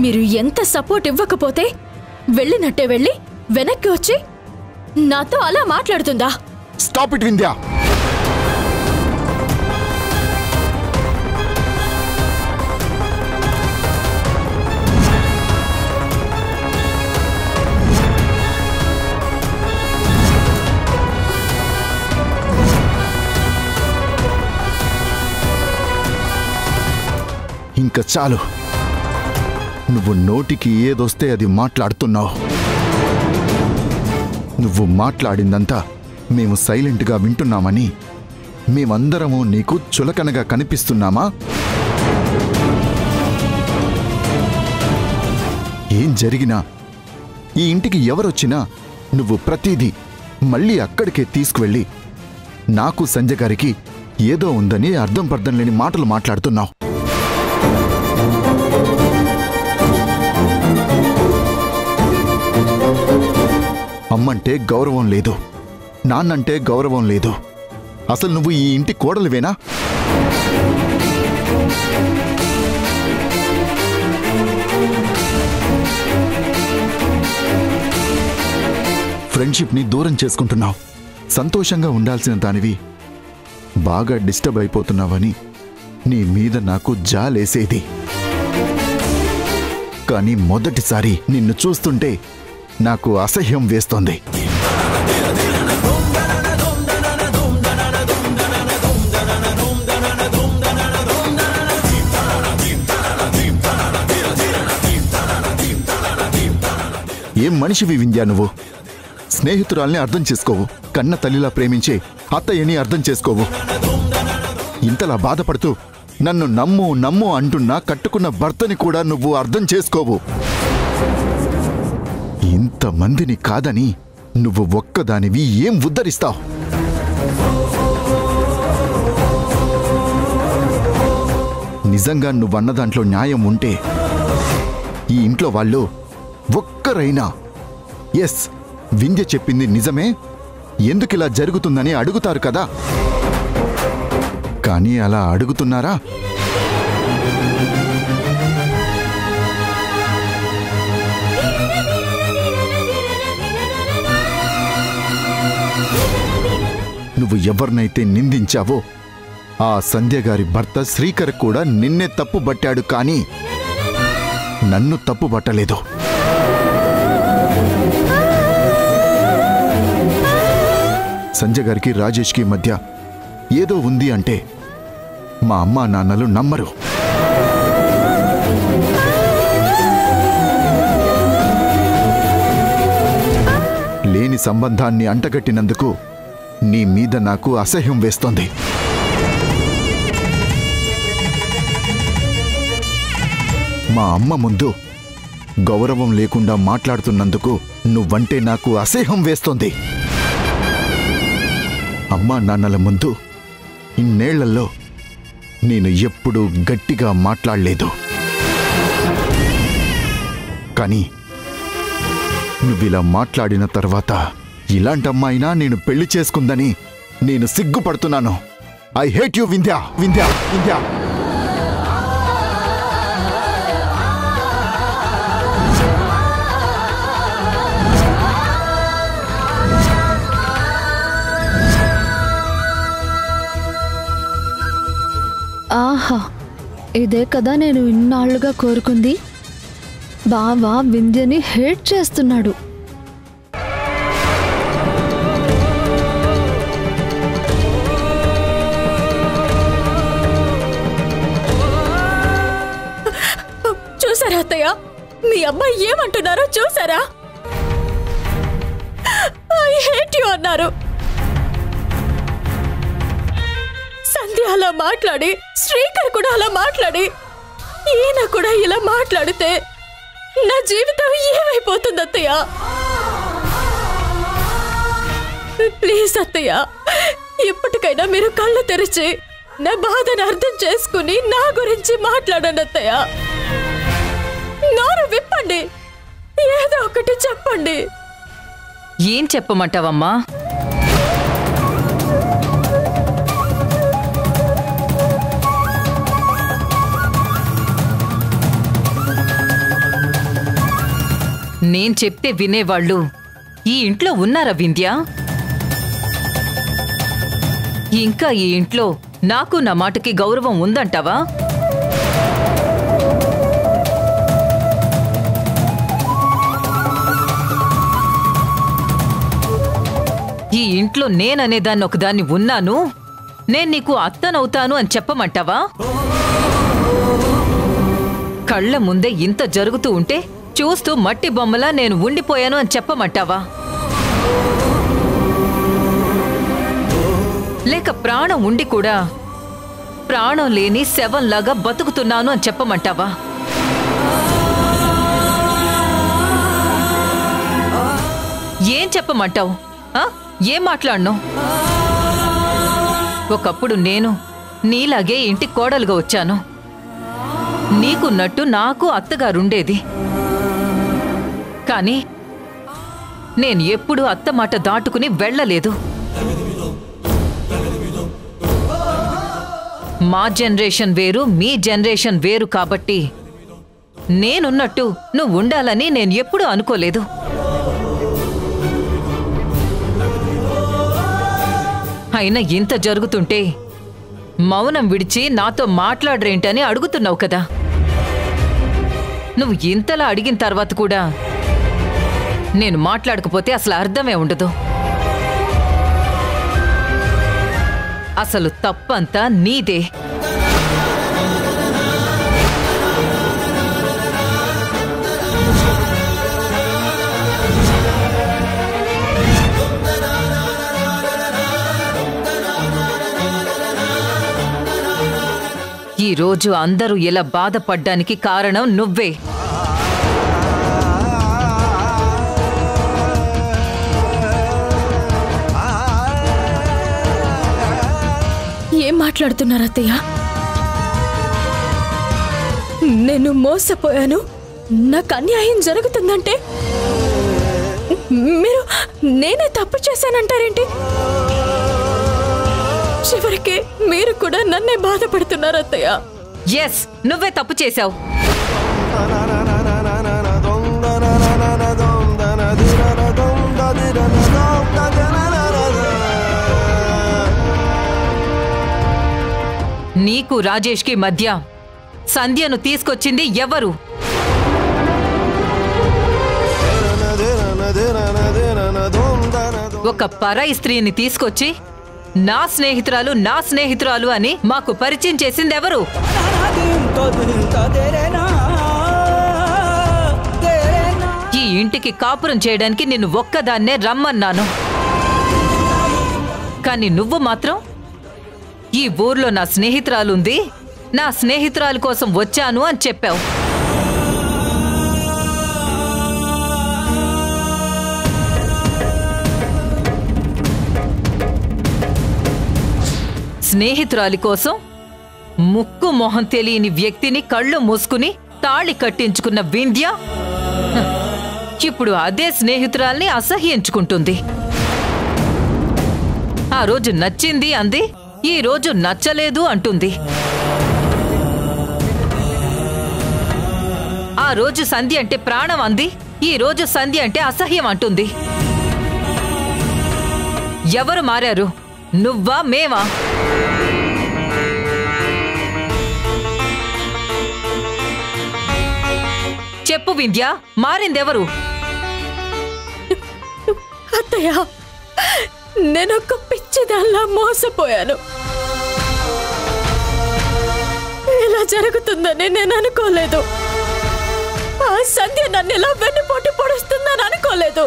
మీరు ఎంత సపోర్ట్ ఇవ్వకపోతే వెళ్ళినట్టే వెళ్ళి వెనక్కి వచ్చి నాతో అలా మాట్లాడుతుందా? Stop it Vindhya. ఇంకా చాలు. నువ్వు నోటికి ఏదొస్తే అది మాట్లాడుతున్నావు. నువ్వు మాట్లాడిందంతా మేము సైలెంట్గా వింటున్నామని మేమందరము నీకు చులకనగా కనిపిస్తున్నామా? ఏం జరిగినా, ఈ ఇంటికి ఎవరొచ్చినా నువ్వు ప్రతిదీ మళ్ళీ అక్కడికే తీసుకువెళ్ళి నాకు సంజయ్ గారికి ఏదో ఉందని అర్థం పర్థం లేని మాటలు మాట్లాడుతున్నావు. అమ్మంటే గౌరవం లేదు, నాన్నంటే గౌరవం లేదు. అసలు నువ్వు ఈ ఇంటి కోడలివేనా? ఫ్రెండ్షిప్ని దూరం చేసుకుంటున్నావు. సంతోషంగా ఉండాల్సిన దానివి బాగా డిస్టర్బ్ అయిపోతున్నావని నీ మీద నాకు జాలేసేది. కానీ మొదటిసారి నిన్ను చూస్తుంటే నాకు అసహ్యం వేస్తోంది. ఏం మనిషివి వింధ్యా నువ్వు? స్నేహితురాల్ని అర్థం చేసుకోవు, కన్న తల్లిలా ప్రేమించే అత్తయ్యని అర్థం చేసుకోవు. ఇంతలా బాధపడుతూ నన్ను నమ్ము నమ్ము అంటున్నా కట్టుకున్న భర్తని కూడా నువ్వు అర్థం చేసుకోవు. ఇంతమందిని కాదని నువ్వు ఒక్కదానివి ఏం ఉద్ధరిస్తావు? నిజంగా నువ్వన్న దాంట్లో న్యాయం ఉంటే ఈ ఇంట్లో వాళ్ళు ఒక్కరైనా ఎస్ వింధ్య చెప్పింది నిజమే, ఎందుకిలా జరుగుతుందని అడుగుతారు కదా. కానీ అలా అడుగుతున్నారా? నువ్వు ఎవరినైతే నిందించావో ఆ సంధ్య గారి భర్త శ్రీకర్ కూడా నిన్నే తప్పుబట్టాడు, కానీ నన్ను తప్పుబట్టలేదు. సంజయ్ గారికి రాజేష్కి మధ్య ఏదో ఉంది అంటే మా అమ్మా నాన్నలు నమ్మరు. లేని సంబంధాన్ని అంటగట్టినందుకు నీ మీద నాకు అసహ్యం వేస్తోంది. మా అమ్మ ముందు గౌరవం లేకుండా మాట్లాడుతున్నందుకు నువ్వంటే నాకు అసహ్యం వేస్తోంది. అమ్మా నాన్నల ముందు ఇన్నేళ్లలో నేను ఎప్పుడూ గట్టిగా మాట్లాడలేదు. కానీ నువ్విలా మాట్లాడిన తర్వాత ఇలాంటమ్మాయినా నేను పెళ్లి చేసుకుందని నేను సిగ్గుపడుతున్నాను. I hate you Vindhya, Vindhya, Vindhya. ఆహా, ఇదే కదా నేను ఇన్నాళ్లుగా కోరుకుంది. బావా వింధ్యని హేట్ చేస్తున్నాడు. చూసారా అత్తయ్య, మీ అబ్బాయి ఏమంటున్నారో చూసారా? ఐ హేట్ యు అన్నారు. సంధ్య అలా మాట్లాడి, శ్రీకర్ కూడా అలా మాట్లాడి, ఈయన కూడా ఇలా మాట్లాడితే నా జీవితం ఏమైపోతుంది అత్తయ్య? ప్లీజ్ అత్తయ్య, ఇప్పటికైనా మీరు కళ్ళు తెరిచి నా బాధను అర్థం చేసుకుని నా గురించి మాట్లాడండి అత్తయ్య. నోరు విప్పండి, ఏదో ఒకటి చెప్పండి. ఏం చెప్పమంటావమ్మా? నేను చెప్తే వినేవాళ్ళు ఈ ఇంట్లో ఉన్నారా వింధ్య? ఇంకా ఈ ఇంట్లో నాకు నా మాటకి గౌరవం ఉందంటావా? ఈ ఇంట్లో నేననేదాన్ని ఒకదాన్ని ఉన్నాను, నేను నీకు అత్తనవుతాను అని చెప్పమంటావా? కళ్ళ ముందే ఇంత జరుగుతూ ఉంటే చూస్తూ మట్టి బొమ్మలా నేను ఉండిపోయాను అని చెప్పమంటావా? లేక ప్రాణం ఉండి కూడా ప్రాణం లేని శవంలాగా బతుకుతున్నాను అని చెప్పమంటావా? ఏం చెప్పమంటావు? ఏం మాట్లాడను? ఒకప్పుడు నేను నీలాగే ఇంటి కోడలుగా వచ్చాను. నీకున్నట్టు నాకు అత్తగారుండేది. కానీ నేను ఎప్పుడూ అత్త మాట దాటుకుని వెళ్ళలేదు. మా జనరేషన్ వేరు, మీ జనరేషన్ వేరు కాబట్టి నేనున్నట్టు నువ్వు ఉండాలని నేను ఎప్పుడూ అనుకోలేదు. అయినా ఇంత జరుగుతుంటే మౌనం విడిచి నాతో మాట్లాడరేంటని అడుగుతున్నావు కదా. నువ్వు ఇంతలా అడిగిన తర్వాత కూడా నేను మాట్లాడకపోతే అసలు అర్థమే ఉండదు. అసలు తప్పంతా నీదే. ఈరోజు అందరూ ఇలా బాధపడ్డానికి కారణం నువ్వే. ఏం మాట్లాడుతున్నారు అత్తయ్య? నేను మోసపోయాను, నాకు అన్యాయం జరుగుతుందంటే మీరు నేనే తప్పు చేశానంటారేంటి? చివరికి మీరు కూడా నన్నే బాధపడుతున్నారు అత్తయ్య. ఎస్, నువ్వే తప్పు చేశావు. నీకు రాజేష్కి మధ్య సంధ్యను తీసుకొచ్చింది ఎవరు? ఒక పరాయి స్త్రీని తీసుకొచ్చి నా స్నేహితురాలు అని మాకు పరిచయం చేసింది ఎవరు? ఈ ఇంటికి కాపురం చేయడానికి నిన్ను ఒక్కదాన్నే రమ్మన్నాను. కానీ నువ్వు మాత్రం ఈ ఊర్లో నా స్నేహితురాలుంది, నా స్నేహితురాలు కోసం వచ్చాను అని చెప్పావు. స్నేహితురాలి కోసం ముక్కు మొహం తెలియని వ్యక్తిని కళ్ళు మూసుకుని తాళి కట్టించుకున్న వింధ్య ఇప్పుడు అదే స్నేహితురాల్ని అసహ్యించుకుంటుంది. ఆ రోజు నచ్చింది అంది, ఈ రోజు నచ్చలేదు అంటుంది. ఆ రోజు సంధ్య అంటే ప్రాణం అంది, ఈ రోజు సంధ్య అంటే అసహ్యం అంటుంది. ఎవరు మారారు? నువ్వా మేమా? చెప్పు వింధ్య, మారిందెవరు? అత్తయ్య, నేనొక పిచ్చిదాల్లా మోసపోయాను. ఇలా జరుగుతుందని నేను అనుకోలేదు. ఆ సంధ్య నన్ను ఇలా వెన్నుపోటు పొడుస్తుందని అనుకోలేదు.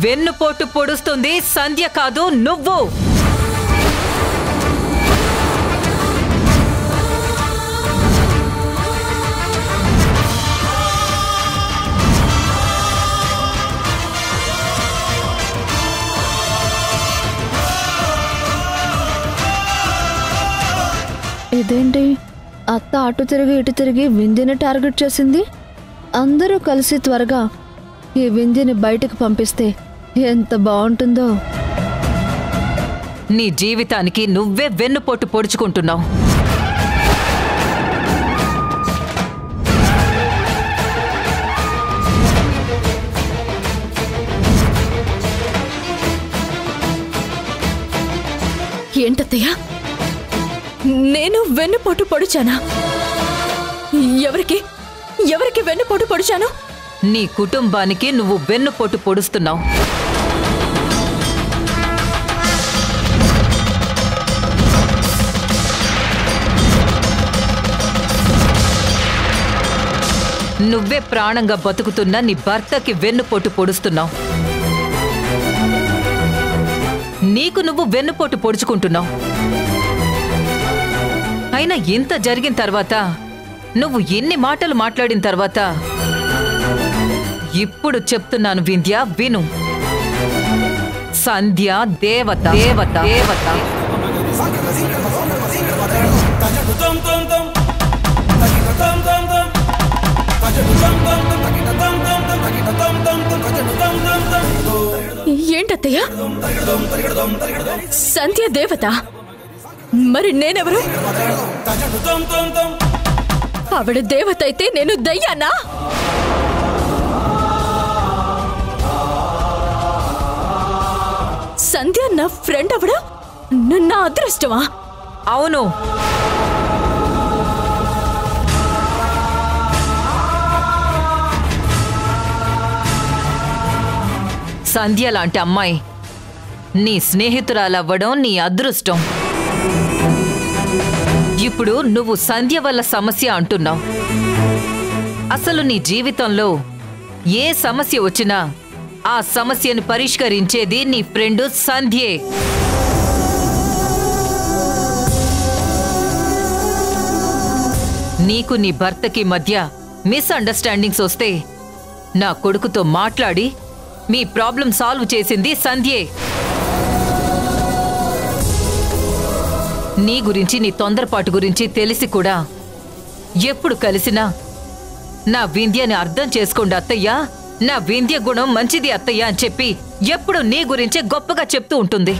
వెన్నుపోటు పొడుస్తుంది సంధ్య కాదు, నువ్వు. ఇదేంటి, అత్త అటు తిరిగి ఇటు తిరిగి వింధ్యని టార్గెట్ చేసింది? అందరూ కలిసి త్వరగా ఈ వింధ్యని బయటకు పంపిస్తే ఎంత బాగుంటుందో. నీ జీవితానికి నువ్వే వెన్నుపోటు పొడుచుకుంటున్నావు. ఏంటత్తయ్య, నేను వెన్నుపోటు పొడిచానా? ఎవరికి ఎవరికి వెన్నుపోటు పొడిచాను? నీ కుటుంబానికి నువ్వు వెన్నుపోటు పొడుస్తున్నావు. నువ్వే ప్రాణంగా బతుకుతున్న నీ భర్తకి వెన్నుపోటు పొడుస్తున్నావు. నీకు నువ్వు వెన్నుపోటు పొడుచుకుంటున్నావు. అయినా ఇంత జరిగిన తర్వాత, నువ్వు ఎన్ని మాటలు మాట్లాడిన తర్వాత, ఇప్పుడు చెప్తున్నాను వింధ్య, విను. సంధ్య దేవత దేవత దేవత. ఏంటత్తయ్య, సంధ్య దేవత? మరి నేనెవరు? ఆవిడ దేవత అయితే నేను దయ్యానా? సంధ్య నా ఫ్రెండ్ అవడా నా అదృష్టమా? అవును. సంధ్య లాంటి అమ్మాయి నీ స్నేహితురాలవ్వడం నీ అదృష్టం. ఇప్పుడు నువ్వు సంధ్య వల్ల సమస్య అంటున్నావు. అసలు నీ జీవితంలో ఏ సమస్య వచ్చినా ఆ సమస్యను పరిష్కరించేది నీ ఫ్రెండ్ సంధ్యే. నీకు నీ భర్తకి మధ్య మిస్అండర్స్టాండింగ్స్ వస్తే నా కొడుకుతో మాట్లాడి మీ ప్రాబ్లం సాల్వ్ చేసింది సంధ్యే. నీ గురించి, నీ తొందరపాటు గురించి తెలిసి కూడా ఎప్పుడు కలిసినా నా వింధ్యని అర్థం చేసుకోండి అత్తయ్య, నా వింధ్య గుణం మంచిది అత్తయ్య అని చెప్పి ఎప్పుడు నీ గురించే గొప్పగా చెప్తూ ఉంటుంది.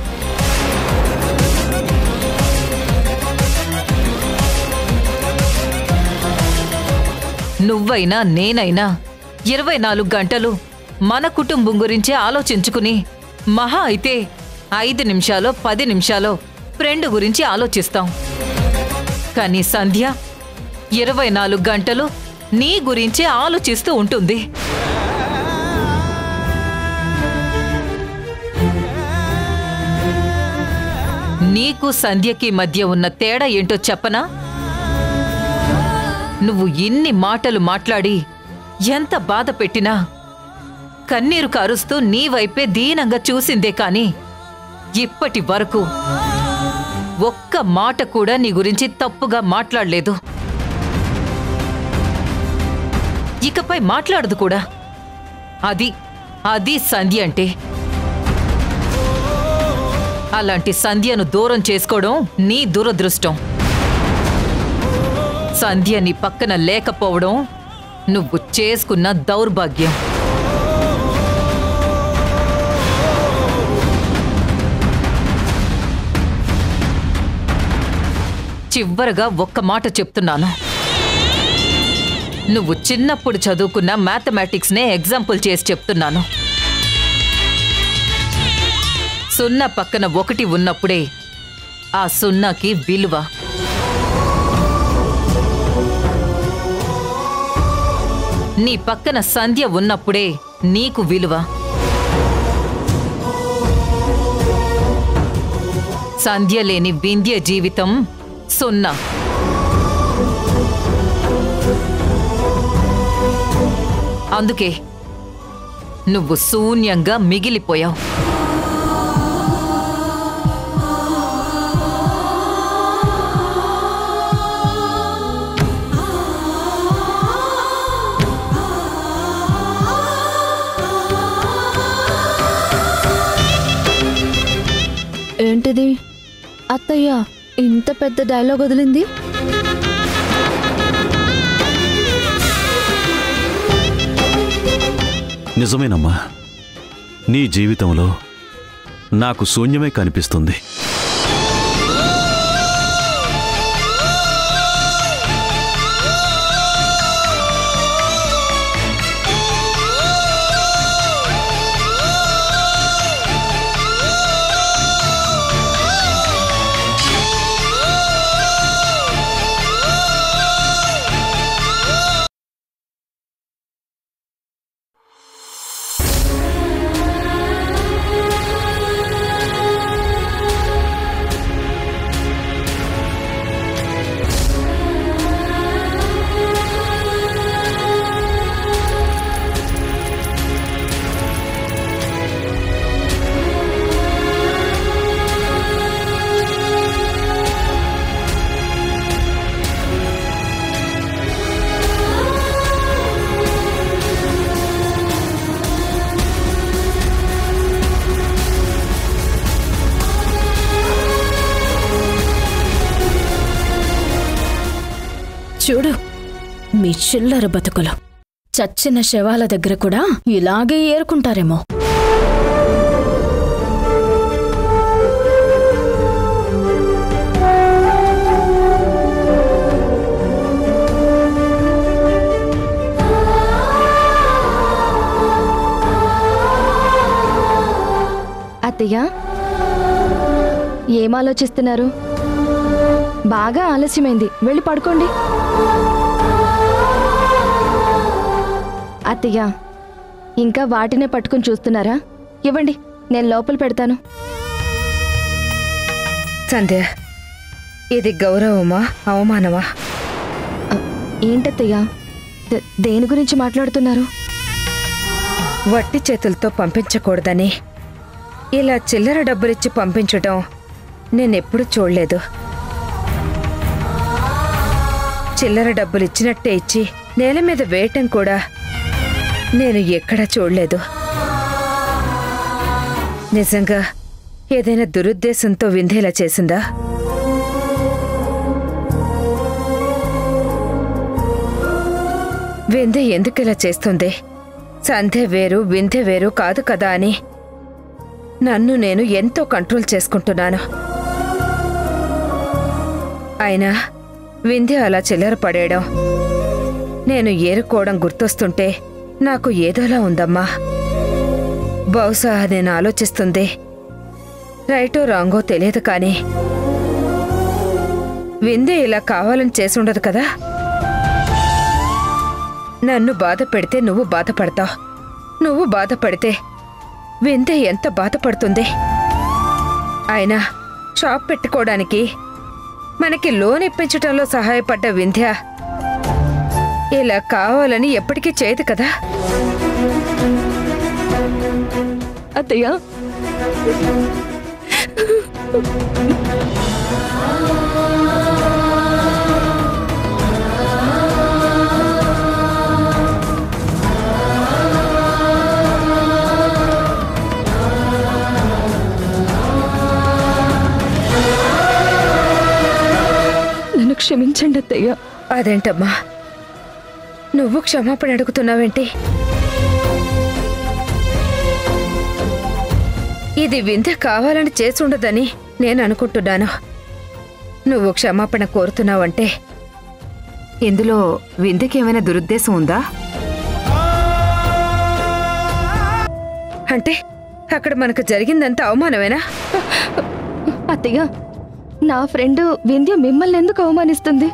నువ్వైనా నేనైనా 24 గంటలు మన కుటుంబం గురించే ఆలోచించుకుని మహా అయితే 5 నిమిషాలో 10 నిమిషాలో ఫ్రెండ్ గురించి ఆలోచిస్తాం. కానీ సంధ్య 24 గంటలు నీ గురించే ఆలోచిస్తూ ఉంటుంది. నీకు సంధ్యకి మధ్య ఉన్న తేడా ఏంటో చెప్పనా? నువ్వు ఇన్ని మాటలు మాట్లాడి ఎంత బాధ పెట్టినా కన్నీరు కారుస్తూ నీ వైపే దీనంగా చూసిందే కాని ఇప్పటి వరకు ఒక్క మాట కూడా నీ గురించి తప్పుగా మాట్లాడలేదు. ఇకపై మాట్లాడదు కూడా. అది సంధ్య అంటే. అలాంటి సంధ్యను దూరం చేసుకోవడం నీ దురదృష్టం. సంధ్య నీ పక్కన లేకపోవడం నువ్వు చేసుకున్న దౌర్భాగ్యం. చివరగా ఒక్క మాట చెప్తున్నాను. నువ్వు చిన్నప్పుడు చదువుకున్న మ్యాథమెటిక్స్నే ఎగ్జాంపుల్ చేసి చెప్తున్నాను. 0 పక్కన 1 ఉన్నప్పుడే ఆ 0కి విలువ. నీ పక్కన సంధ్య ఉన్నప్పుడే నీకు విలువ. సంధ్య లేని వింధ్య జీవితం 0. అందుకే నువ్వు శూన్యంగా మిగిలిపోయావు. ఏంటిది అత్తయ్య ఇంత పెద్ద డైలాగ్ వదిలింది? నిజమేనమ్మా, నీ జీవితంలో నాకు శూన్యమే కనిపిస్తుంది. చూడు మీ చిల్లర బతుకులు చచ్చిన శవాల దగ్గర కూడా ఇలాగే ఏరుకుంటారేమో. అత్తయ్య, ఏం ఆలోచిస్తున్నారు? బాగా ఆలస్యమైంది, వెళ్ళి పడుకోండి. అత్తయ్య, ఇంకా వాటినే పట్టుకుని చూస్తున్నారా? ఇవ్వండి, నేను లోపల పెడతాను. సంధ్య, ఇది గౌరవమా అవమానమా? ఏంటత్తయ్య, దేని గురించి మాట్లాడుతున్నారు? వట్టి చేతులతో పంపించకూడదని ఇలా చిల్లర డబ్బులిచ్చి పంపించటం నేనెప్పుడు చూడలేదు. చిల్లర డబ్బులిచ్చినట్టే ఇచ్చి నేల మీద వేయటం కూడా నేను ఎక్కడా చూడలేదు. నిజంగా ఏదైనా దురుద్దేశంతో విందేలా చేసిందా? విందే ఎందుకిలా చేస్తుంది? సంధ్య వేరు విందే వేరు కాదు కదా అని నన్ను నేను ఎంతో కంట్రోల్ చేసుకుంటున్నాను. అయినా వింధ్య అలా చిల్లర పడేయడం, నేను ఏరుకోవడం గుర్తొస్తుంటే నాకు ఏదోలా ఉందమ్మా. బహుశా నేను ఆలోచిస్తుంది రైటో రాంగో తెలియదు, కానీ వింధ్య ఇలా కావాలని చేసుండదు కదా. నన్ను బాధ పెడితే నువ్వు బాధపడతావు, నువ్వు బాధపడితే వింధ్య ఎంత బాధపడుతుంది. అయినా షాప్ పెట్టుకోవడానికి మనకి లోన్ ఇప్పించటంలో సహాయపడ్డ వింధ్య ఇలా కావాలని ఎప్పటికీ చేయదు కదా. అత్తయ్య, నన్ను క్షమించండి అత్తయ్య. అదేంటమ్మా, నువ్వు క్షమాపణ అడుగుతున్నావేంటి? ఇది వింధ్య కావాలని చేసుండదని నేను అనుకుంటున్నాను. నువ్వు క్షమాపణ కోరుతున్నావంటే ఇందులో వింధ్యకి ఏమైనా దురుద్దేశం ఉందా? అంటే అక్కడ మనకు జరిగిందంత అవమానమేనా? అత్తయ్య, నా ఫ్రెండ్ వింధ్య మిమ్మల్ని ఎందుకు అవమానిస్తుంది?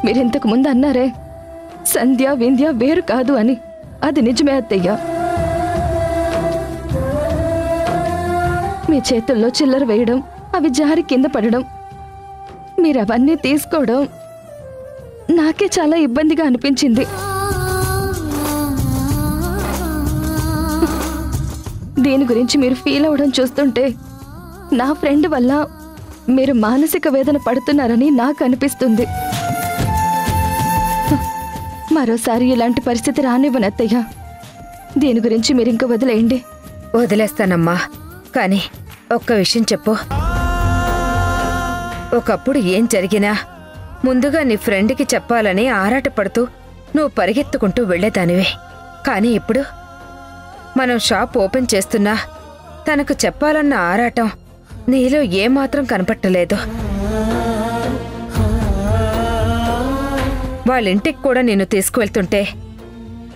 మీరింతకు ముందు అన్నారే సంధ్య వింధ్య వేరు కాదు అని. అది నిజమే అత్తయ్య. మీ చేతుల్లో చిల్లర వేయడం, అవి జారి కింద పడడం, మీరవన్నీ తీసుకోవడం నాకే చాలా ఇబ్బందిగా అనిపించింది. దీని గురించి మీరు ఫీల్ అవ్వడం చూస్తుంటే నా ఫ్రెండ్ వల్ల మీరు మానసిక వేదన పడుతున్నారని నాకు అనిపిస్తుంది. మరోసారి ఇలాంటి పరిస్థితి రానివ్వను అత్తయ్య. దీని గురించి మీరు ఇంక వదిలేయండి. వదిలేస్తానమ్మా, కానీ ఒక్క విషయం చెప్పు. ఒకప్పుడు ఏం జరిగినా ముందుగా నీ ఫ్రెండ్కి చెప్పాలని ఆరాటపడుతూ నువ్వు పరిగెత్తుకుంటూ వెళ్లేదానివే. కానీ ఇప్పుడు మనం షాప్ ఓపెన్ చేస్తున్నా తనకు చెప్పాలన్న ఆరాటం నీలో ఏమాత్రం కనపట్టలేదు. వాళ్ళింటికి కూడా నిన్ను తీసుకువెళ్తుంటే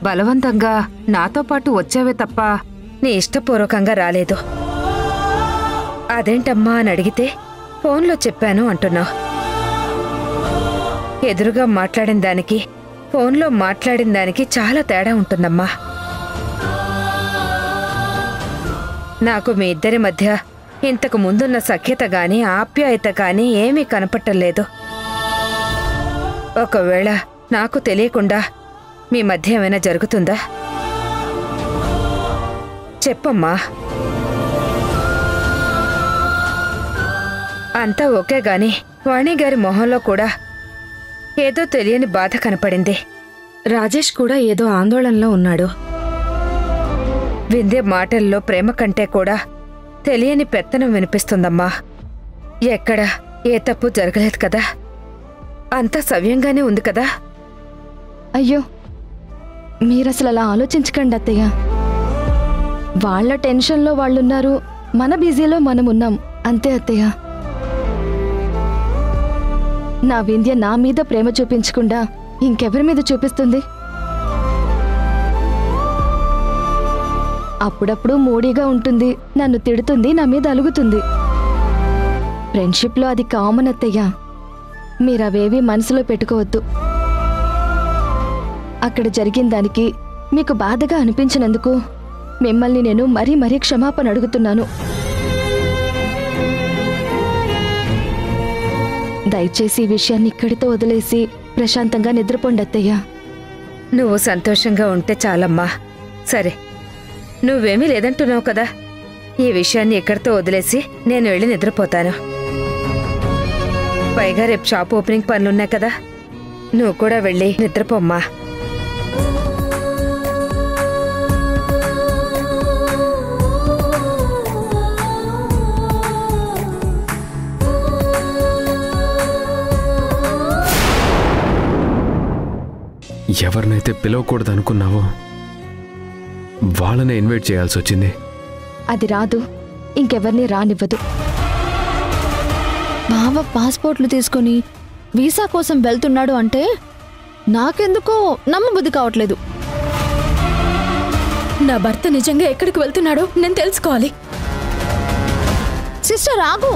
బలవంతంగా నాతో పాటు వచ్చావే తప్ప నీ ఇష్టపూర్వకంగా రాలేదు. అదేంటమ్మా అని అడిగితే ఫోన్లో చెప్పాను అంటున్నావు. ఎదురుగా మాట్లాడిన దానికి ఫోన్లో మాట్లాడిన దానికి చాలా తేడా ఉంటుందమ్మా. నాకు మీ ఇద్దరి మధ్య ఇంతకు ముందున్న సఖ్యత గాని ఆప్యాయత గాని ఏమీ కనపట్టలేదు. ఒకవేళ నాకు తెలియకుండా మీ మధ్య ఏమైనా జరుగుతుందా? చెప్పమ్మా. అంతా ఓకే గాని వాణిగారి మొహంలో కూడా ఏదో తెలియని బాధ కనపడింది. రాజేష్ కూడా ఏదో ఆందోళనలో ఉన్నాడు. వింధ్య మాటల్లో ప్రేమ కంటే కూడా తెలియని పెత్తనం వినిపిస్తుందమ్మా. ఎక్కడ ఏ తప్పు జరగలేదు కదా. అంతా సవ్యంగానే ఉంది కదా? అయ్యో మీరసలు అలా ఆలోచించకండి అత్తయ్య. వాళ్ళ టెన్షన్లో వాళ్ళున్నారు, మన బిజీలో మనం ఉన్నాం అంతే అత్తయ్య. నా వింధ్య నా మీద ప్రేమ చూపించకుండా ఇంకెవరి మీద చూపిస్తుంది? అప్పుడప్పుడు మూడీగా ఉంటుంది, నన్ను తిడుతుంది, నా మీద అలుగుతుంది. ఫ్రెండ్షిప్లో అది కామన్ అత్తయ్య. మీరవేవీ మనసులో పెట్టుకోవద్దు. అక్కడ జరిగిన దానికి మీకు బాధగా అనిపించినందుకు మిమ్మల్ని నేను మరీ మరీ క్షమాపణ అడుగుతున్నాను. దయచేసి ఈ విషయాన్ని ఇక్కడితో వదిలేసి ప్రశాంతంగా నిద్రపోండి అత్తయ్య. నువ్వు సంతోషంగా ఉంటే చాలమ్మా. సరే, నువ్వేమీ లేదంటున్నావు కదా, ఈ విషయాన్ని ఇక్కడితో వదిలేసి నేను వెళ్ళి నిద్రపోతాను. పైగా రేపు షాప్ ఓపెనింగ్ పనులున్నాయి కదా, నువ్వు కూడా వెళ్ళి నిద్రపోమ్మా. ఎవరినైతే పిలవకూడదు అనుకున్నావో వాళ్ళనే ఇన్వైట్ చేయాల్సి వచ్చింది. అది రాదు, ఇంకెవరిని రానివ్వదు. బావ పాస్పోర్ట్లు తీసుకుని వీసా కోసం వెళ్తున్నాడు అంటే నాకెందుకో నమ్మబుద్ధి కావట్లేదు. నా భర్త నిజంగా ఎక్కడికి వెళ్తున్నాడో నేను తెలుసుకోవాలి. సిస్టర్ ఆగు.